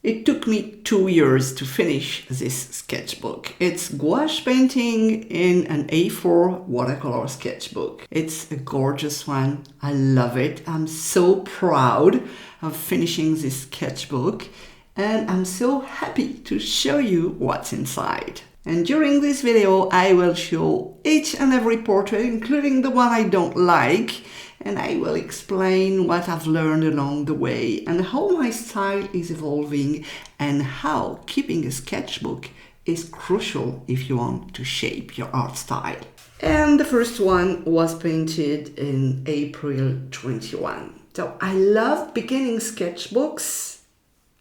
It took me 2 years to finish this sketchbook. It's gouache painting in an A4 watercolor sketchbook. It's a gorgeous one. I love it. I'm so proud of finishing this sketchbook, and I'm so happy to show you what's inside. And during this video, I will show each and every portrait, including the one I don't like, and I will explain what I've learned along the way and how my style is evolving and how keeping a sketchbook is crucial if you want to shape your art style. And the first one was painted in April 21. So I love beginning sketchbooks.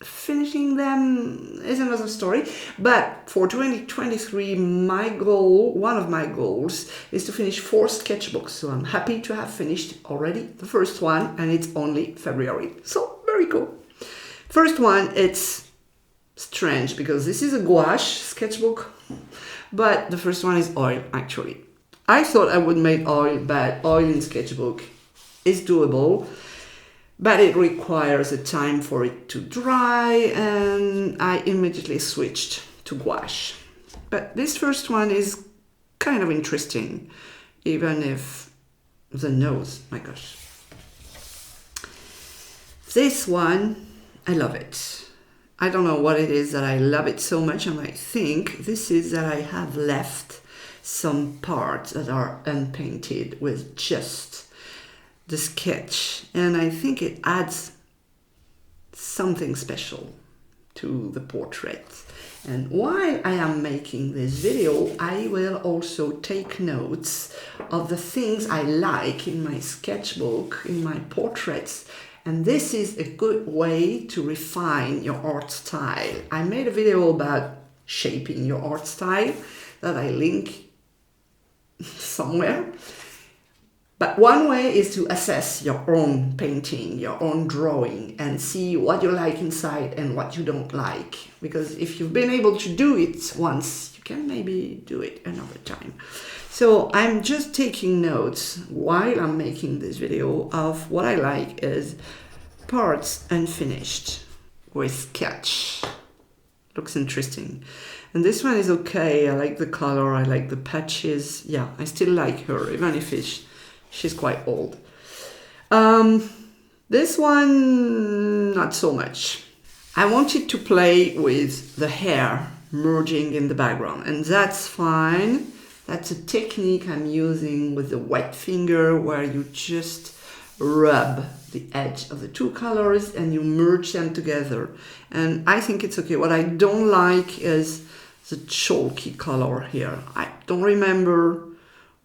Finishing them is another story, but for 2023 one of my goals is to finish 4 sketchbooks, so I'm happy to have finished already the first one, and it's only February, so very cool. First one, it's strange because this is a gouache sketchbook, but the first one is oil. Actually, I thought I would make oil, but oil in sketchbook is doable, but it requires a time for it to dry, and I immediately switched to gouache. But this first one is kind of interesting, even if the nose, my gosh. This one, I love it. I don't know what it is that I love it so much, and I think this is that I have left some parts that are unpainted with just the sketch, and I think it adds something special to the portrait. And while I am making this video, I will also take notes of the things I like in my sketchbook, in my portraits, and this is a good way to refine your art style. I made a video about shaping your art style that I link somewhere. But one way is to assess your own painting, your own drawing, and see what you like inside and what you don't like. Because if you've been able to do it once, you can maybe do it another time. So I'm just taking notes while I'm making this video of what I like is parts unfinished with sketch. Looks interesting. And this one is okay. I like the color, I like the patches. Yeah, I still like her, even if she's quite old. This one, not so much. I wanted to play with the hair merging in the background, and that's fine. That's a technique I'm using with the wet finger, where you just rub the edge of the two colors and you merge them together. And I think it's okay. What I don't like is the chalky color here. I don't remember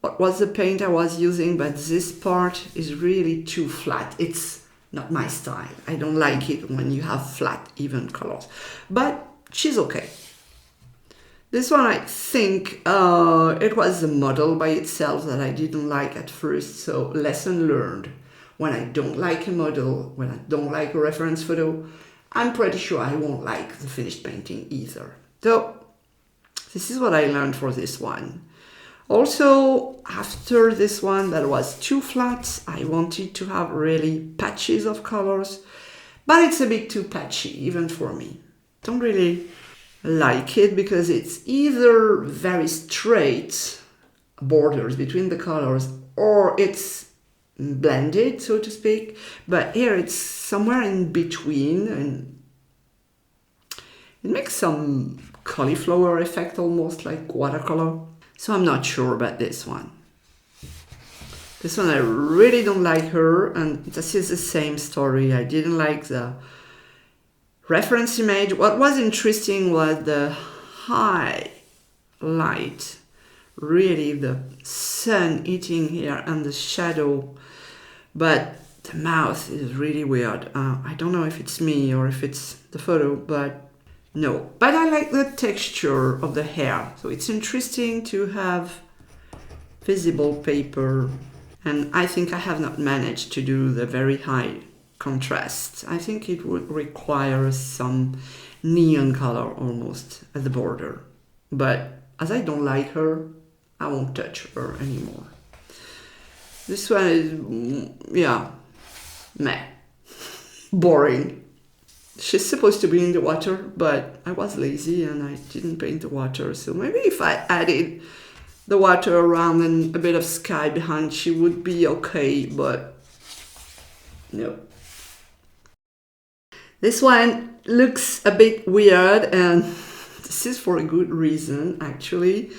what was the paint I was using, but this part is really too flat. It's not my style. I don't like it when you have flat, even colors. But she's okay. This one, I think it was the model by itself that I didn't like at first, so lesson learned. When I don't like a model, when I don't like a reference photo, I'm pretty sure I won't like the finished painting either. So this is what I learned for this one. Also, after this one that was too flat, I wanted to have really patches of colors, but it's a bit too patchy, even for me. Don't really like it because it's either very straight borders between the colors or it's blended, so to speak, but here it's somewhere in between, and it makes some cauliflower effect, almost like watercolor. So I'm not sure about this one. This one I really don't like her, and this is the same story. I didn't like the reference image. What was interesting was the high light, really the sun hitting here and the shadow, but the mouth is really weird. I don't know if it's me or if it's the photo, but no. But I like the texture of the hair, so it's interesting to have visible paper, and I think I have not managed to do the very high contrast. I think it would require some neon color almost at the border, but as I don't like her, I won't touch her anymore. This one is, yeah, meh, boring. She's supposed to be in the water, but I was lazy and I didn't paint the water. So maybe if I added the water around and a bit of sky behind, she would be okay, but no. This one looks a bit weird, and this is for a good reason, actually.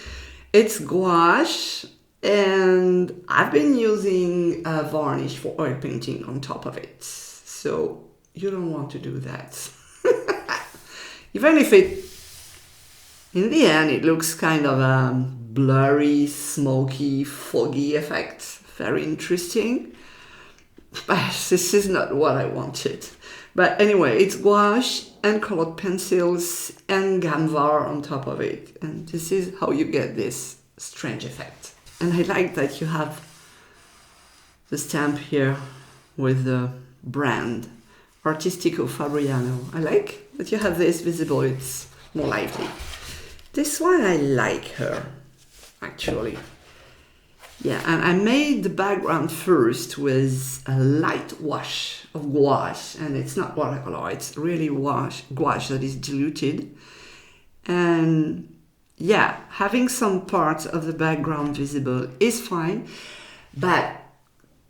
It's gouache, and I've been using a varnish for oil painting on top of it. So you don't want to do that. Even if it, in the end, it looks kind of a blurry, smoky, foggy effect. Very interesting. But this is not what I wanted. But anyway, it's gouache and colored pencils and gamvar on top of it. And this is how you get this strange effect. And I like that you have the stamp here with the brand Artistico Fabriano. I like that you have this visible, it's more lively. This one I like her, actually. Yeah, and I made the background first with a light wash of gouache, and it's not watercolor, it's really gouache that is diluted. And yeah, having some parts of the background visible is fine, but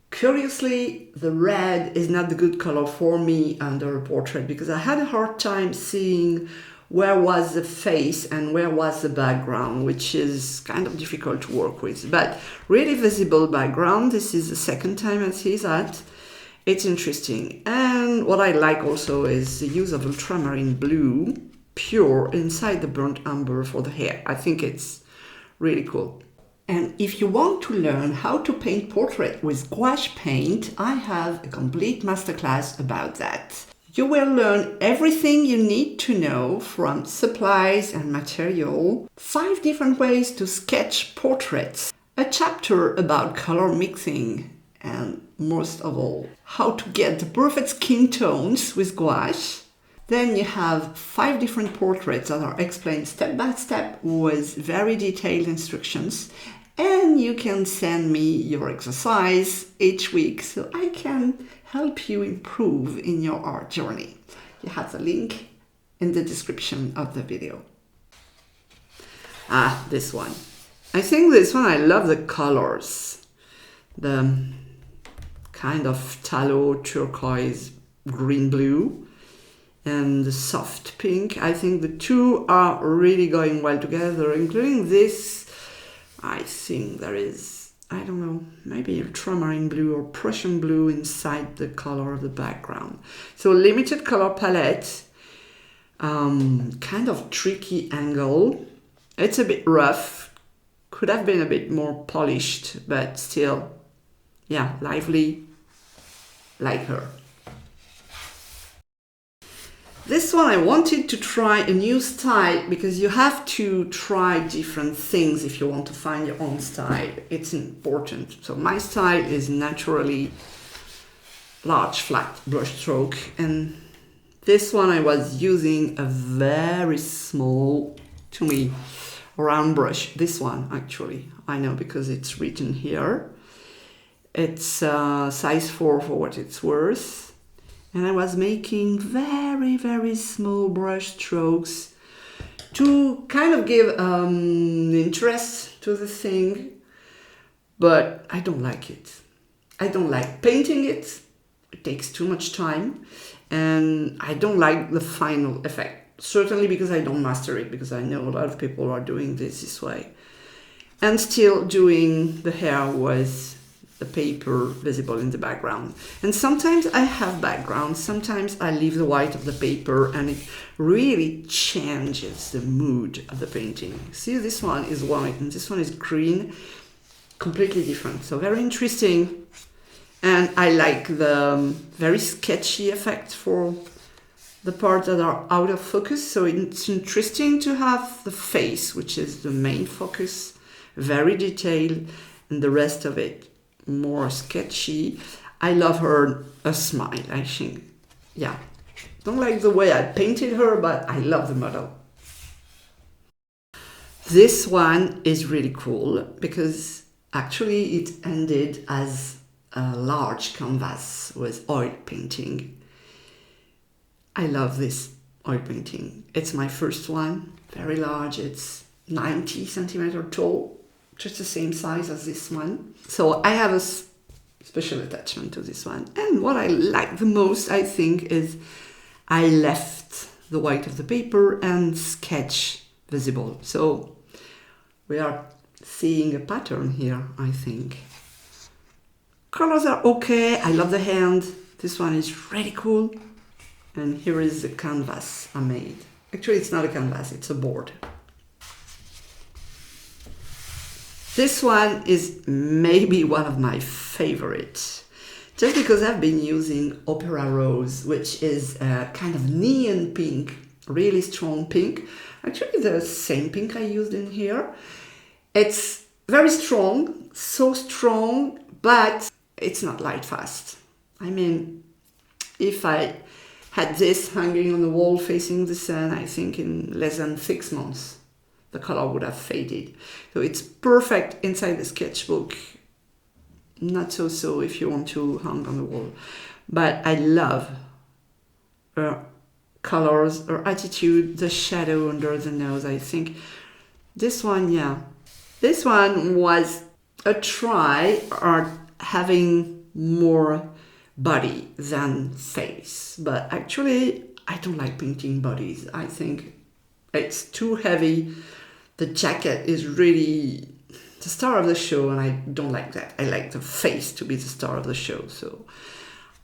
curiously, the red is not the good color for me under a portrait, because I had a hard time seeing where was the face and where was the background, which is kind of difficult to work with. But really visible background, this is the second time I see that. It's interesting. And what I like also is the use of ultramarine blue, pure, inside the burnt umber for the hair. I think it's really cool. And if you want to learn how to paint portrait with gouache paint, I have a complete masterclass about that. You will learn everything you need to know, from supplies and material, 5 different ways to sketch portraits, a chapter about color mixing, and most of all, how to get the perfect skin tones with gouache. Then you have 5 different portraits that are explained step by step with very detailed instructions. And you can send me your exercise each week so I can help you improve in your art journey. You have the link in the description of the video. This one. I think this one, I love the colors. The kind of tallow, turquoise, green blue, and the soft pink. I think the two are really going well together, including this. I think there is, I don't know, maybe ultramarine blue or Prussian blue inside the color of the background. So limited color palette, kind of tricky angle. It's a bit rough, could have been a bit more polished, but still, yeah, lively, like her. This one I wanted to try a new style, because you have to try different things if you want to find your own style. It's important. So my style is naturally large flat brush stroke, and this one I was using a very small, to me, round brush. This one actually, I know because it's written here. It's size 4 for what it's worth. And I was making very, very small brush strokes to kind of give interest to the thing, but I don't like it. I don't like painting it. It takes too much time, and I don't like the final effect. Certainly because I don't master it, because I know a lot of people are doing this way. And still doing the hair with the paper visible in the background. And sometimes I have background, sometimes I leave the white of the paper, and it really changes the mood of the painting. See, this one is white and this one is green, completely different. So very interesting. And I like the very sketchy effect for the parts that are out of focus. So it's interesting to have the face, which is the main focus, very detailed, and the rest of it more sketchy. I love her a smile, I think. Yeah, don't like the way I painted her, but I love the model. This one is really cool because actually it ended as a large canvas with oil painting. I love this oil painting. It's my first one, very large. It's 90 centimeters tall, just the same size as this one. So I have a special attachment to this one. And what I like the most, I think, is I left the white of the paper and sketch visible. So we are seeing a pattern here, I think. Colors are okay. I love the hand. This one is really cool. And here is the canvas I made. Actually, it's not a canvas, it's a board. This one is maybe one of my favorites, just because I've been using Opera Rose, which is a kind of neon pink, really strong pink. Actually, the same pink I used in here. It's very strong, so strong, but it's not light fast. I mean, if I had this hanging on the wall facing the sun, I think in less than 6 months, the color would have faded. So it's perfect inside the sketchbook. Not so if you want to hang on the wall. But I love her colors, her attitude, the shadow under the nose. I think this one, yeah. This one was a try at having more body than face. But actually, I don't like painting bodies. I think it's too heavy. The jacket is really the star of the show, and I don't like that. I like the face to be the star of the show. So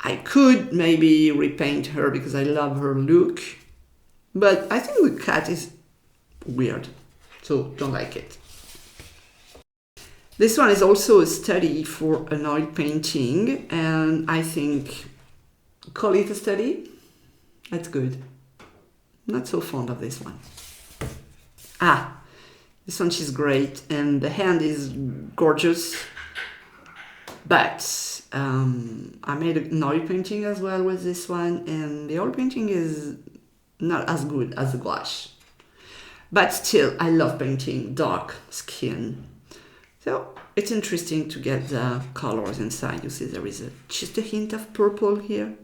I could maybe repaint her because I love her look. But I think the cat is weird. So don't like it. This one is also a study for an oil painting, and I think call it a study. That's good. Not so fond of this one. This one she's great, and the hand is gorgeous. But I made an oil painting as well with this one, and the oil painting is not as good as the gouache. But still, I love painting dark skin. So it's interesting to get the colors inside. You see there is just a hint of purple here.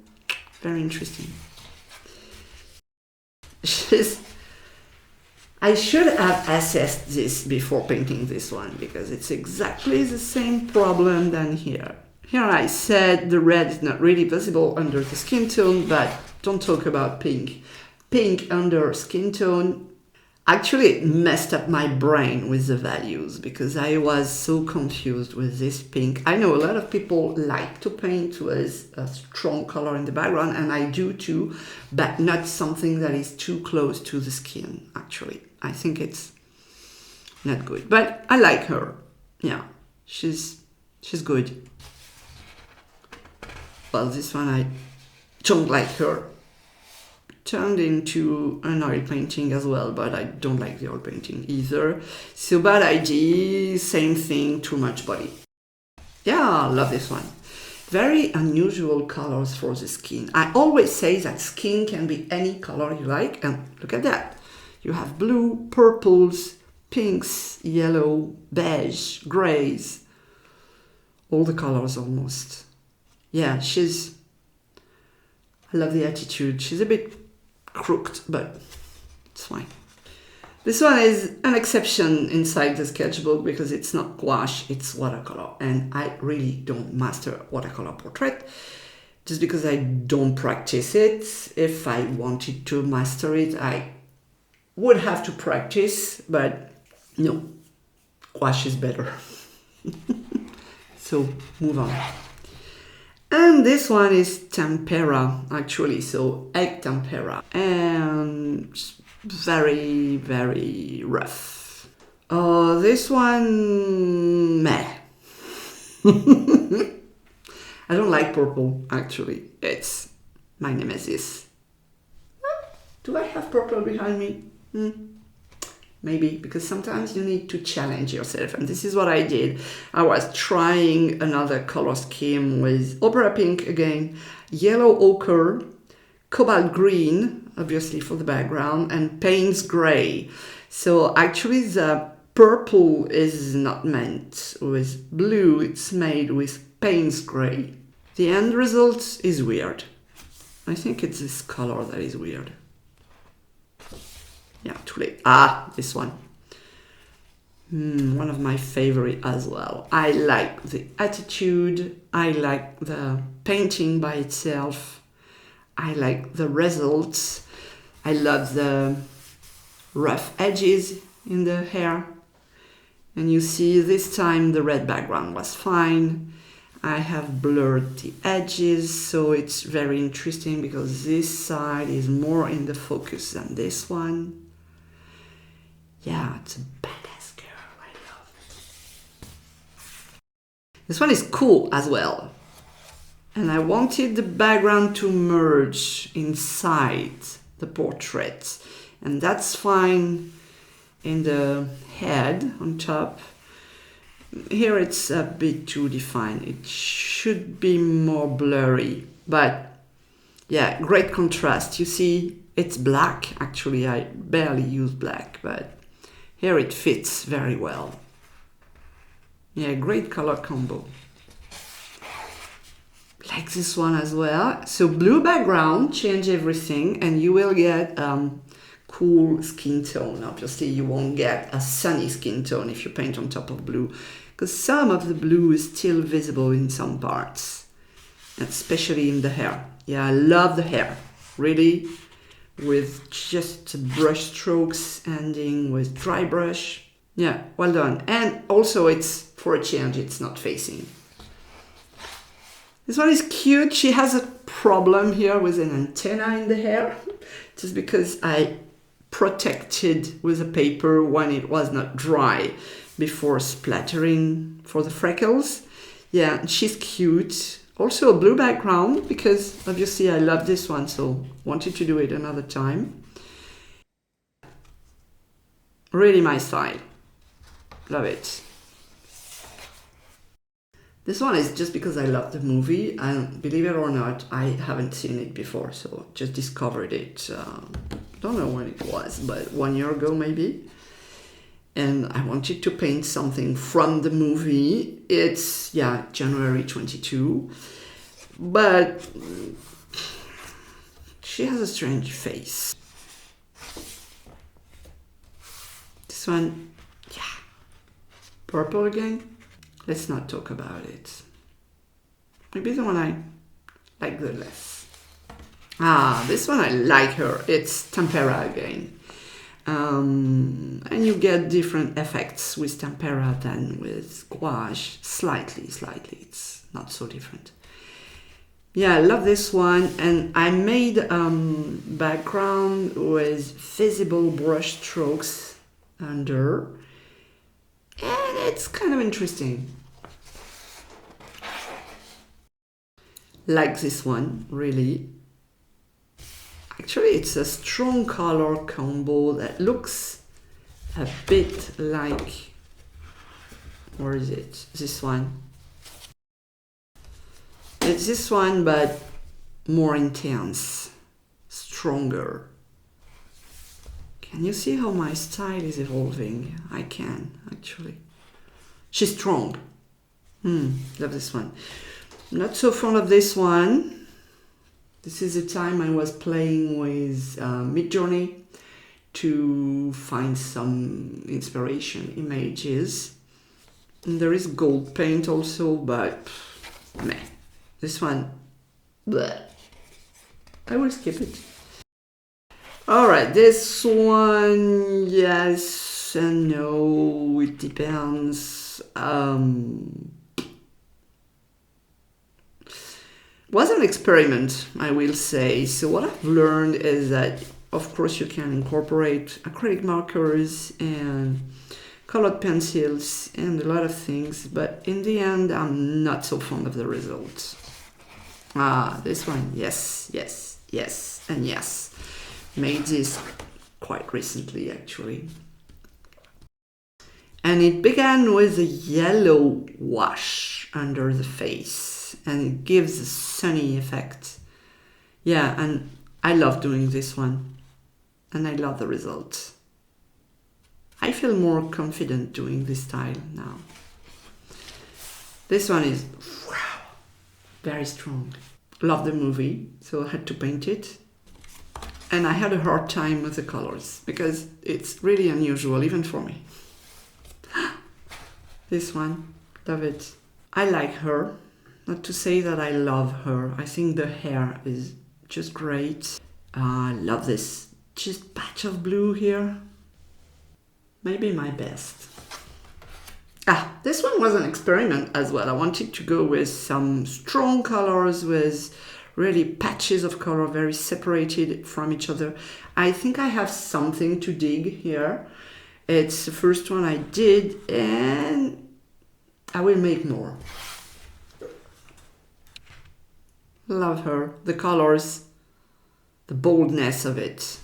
Very interesting. I should have assessed this before painting this one, because it's exactly the same problem than here. Here I said the red is not really visible under the skin tone, but don't talk about pink. Pink under skin tone. Actually, it messed up my brain with the values because I was so confused with this pink. I know a lot of people like to paint with a strong color in the background, and I do too, but not something that is too close to the skin, actually. I think it's not good, but I like her. Yeah, she's good. Well, this one I don't like her. Turned into an oil painting as well, but I don't like the oil painting either. So bad idea, same thing, too much body. Yeah, I love this one. Very unusual colors for the skin. I always say that skin can be any color you like, and look at that. You have blue, purples, pinks, yellow, beige, grays, all the colors almost. Yeah, I love the attitude. She's a bit crooked, but it's fine. This one is an exception inside the sketchbook because it's not gouache, it's watercolor. And I really don't master watercolor portrait just because I don't practice it. If I wanted to master it, I would have to practice, but no, gouache is better. So move on. And this one is tempera, actually, so egg tempera, and very, very rough. This one, meh. I don't like purple, actually. It's my nemesis. Do I have purple behind me? Maybe, because sometimes you need to challenge yourself, and this is what I did. I was trying another color scheme with opera pink again, yellow ochre, cobalt green, obviously for the background, and Payne's gray. So actually the purple is not meant with blue, it's made with Payne's gray. The end result is weird. I think it's this color that is weird. Yeah, too late. Ah, this one. One of my favorite as well. I like the attitude. I like the painting by itself. I like the results. I love the rough edges in the hair. And you see this time the red background was fine. I have blurred the edges, so it's very interesting because this side is more in the focus than this one. Yeah, it's a badass girl. I love it. This one is cool as well. And I wanted the background to merge inside the portrait. And that's fine in the head on top. Here it's a bit too defined. It should be more blurry. But yeah, great contrast. You see, it's black. Actually, I barely use black, but here it fits very well. Yeah, great color combo. Like this one as well. So blue background, change everything, and you will get cool skin tone. Obviously, you won't get a sunny skin tone if you paint on top of blue, because some of the blue is still visible in some parts, especially in the hair. Yeah, I love the hair, really, with just brush strokes ending with dry brush. Yeah, well done. And also it's, for a change, it's not facing. This one is cute. She has a problem here with an antenna in the hair, just because I protected with a paper when it was not dry before splattering for the freckles. Yeah, she's cute. Also a blue background, because obviously I love this one, so wanted to do it another time. Really my style. Love it. This one is just because I love the movie, and believe it or not, I haven't seen it before, so just discovered it. Don't know when it was, but 1 year ago maybe. And I wanted to paint something from the movie. It's, yeah, January 22. But she has a strange face. This one, yeah. Purple again. Let's not talk about it. Maybe the one I like the less. Ah, this one I like her. It's tempera again. And you get different effects with tempera than with gouache. Slightly. It's not so different. Yeah, I love this one. And I made background with visible brush strokes under. And it's kind of interesting. Like this one, really. Actually, it's a strong color combo that looks a bit like, where is it? This one. It's this one, but more intense, stronger. Can you see how my style is evolving? I can, actually. She's strong. Love this one. Not so fond of this one. This is the time I was playing with Midjourney to find some inspiration images. And there is gold paint also, but meh. This one, bleh. I will skip it. Alright, this one, yes and no, it depends. Was an experiment, I will say. So what I've learned is that, of course, you can incorporate acrylic markers and colored pencils and a lot of things, but in the end, I'm not so fond of the results. Ah, this one, yes, and yes. Made this quite recently, actually. And it began with a yellow wash under the face, and it gives a sunny effect. Yeah, and I love doing this one, and I love the results. I feel more confident doing this style now. This one is, wow, very strong. Love the movie, so I had to paint it. And I had a hard time with the colors because it's really unusual, even for me. This one, love it. I like her. Not to say that I love her. I think the hair is just great. I love this just patch of blue here. Maybe my best. This one was an experiment as well. I wanted to go with some strong colors, with really patches of color very separated from each other. I think I have something to dig here. It's the first one I did, and I will make more. Love her, the colors, the boldness of it.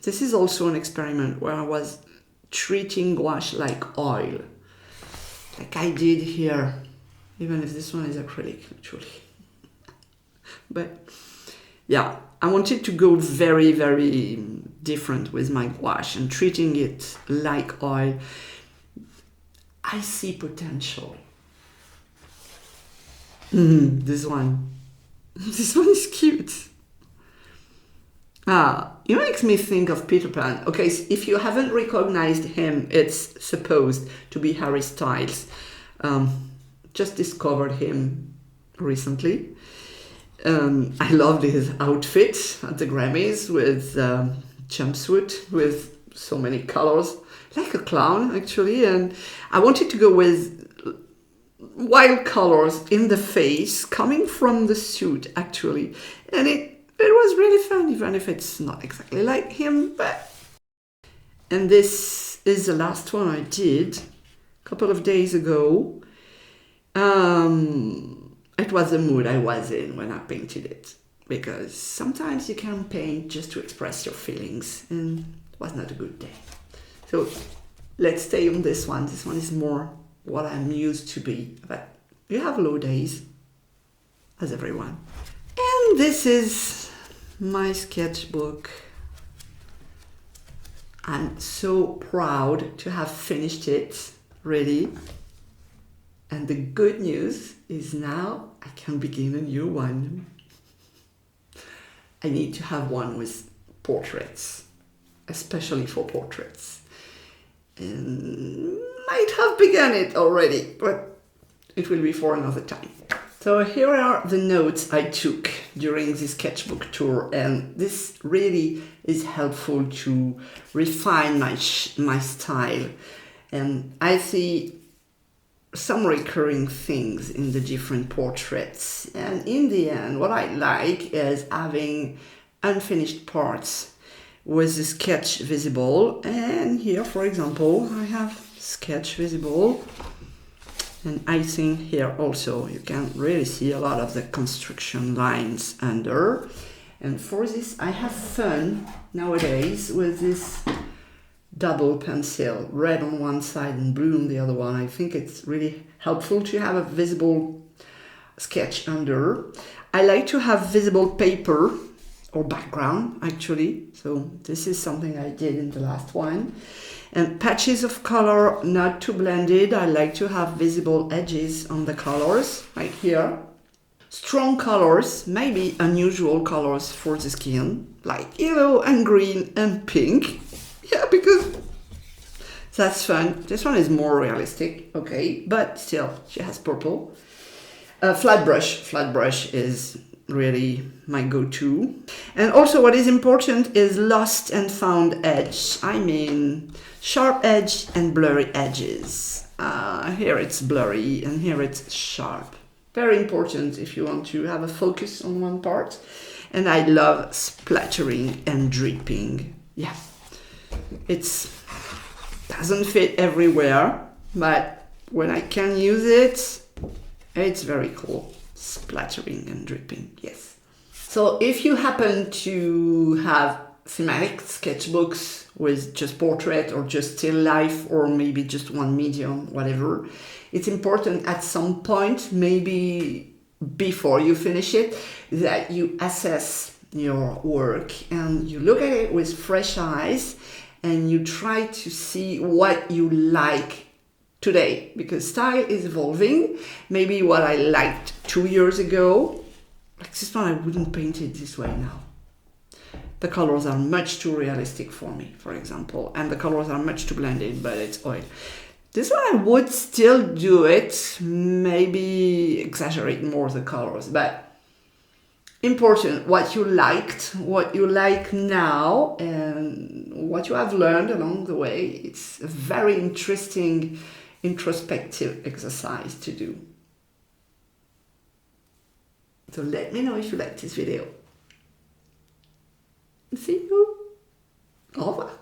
This is also an experiment where I was treating gouache like oil, like I did here, even if this one is acrylic actually. But yeah, I wanted to go very, very different with my gouache and treating it like oil. I see potential. This one. This one is cute. It makes me think of Peter Pan. Okay, so if you haven't recognized him, it's supposed to be Harry Styles. Just discovered him recently. I loved his outfit at the Grammys with jumpsuit with so many colors, like a clown actually. And I wanted to go with wild colors in the face coming from the suit actually. And it was really fun, even if it's not exactly like him. And this is the last one I did a couple of days ago. It was the mood I was in when I painted it, because sometimes you can paint just to express your feelings, and it was not a good day. So let's stay on this one. This one is more what I'm used to be, but you have low days, as everyone. And this is my sketchbook. I'm so proud to have finished it, really. And the good news is now I can begin a new one. I need to have one with portraits, especially for portraits. And might have begun it already, but it will be for another time. So here are the notes I took during the sketchbook tour, and this really is helpful to refine my style. And I see some recurring things in the different portraits, and in the end what I like is having unfinished parts with the sketch visible. And here, for example, I have sketch visible, and icing here also. You can really see a lot of the construction lines under. And for this I have fun nowadays with this double pencil, red on one side and blue on the other one. I think it's really helpful to have a visible sketch under. I like to have visible paper or background actually, so this is something I did in the last one. And patches of color, not too blended. I like to have visible edges on the colors, like here. Strong colors, maybe unusual colors for the skin, like yellow and green and pink. Yeah, because that's fun. This one is more realistic, okay, but still, she has purple. Flat brush is really my go-to. And also what is important is lost and found edge. I mean, sharp edge and blurry edges. Here it's blurry and here it's sharp. Very important if you want to have a focus on one part. And I love splattering and dripping. Yeah. It doesn't fit everywhere, but when I can use it, it's very cool. Splattering and dripping, yes. So if you happen to have thematic sketchbooks with just portrait or just still life, or maybe just one medium, whatever, it's important at some point, maybe before you finish it, that you assess your work and you look at it with fresh eyes and you try to see what you like today, because style is evolving. Maybe what I liked 2 years ago Like this one, I wouldn't paint it this way now. The colors are much too realistic for me, for example, and the colors are much too blended, but it's oil. This one I would still do it, maybe exaggerate more the colors, but important what you liked, what you like now, and what you have learned along the way. It's a very interesting introspective exercise to do. So let me know if you like this video. See you. Au revoir.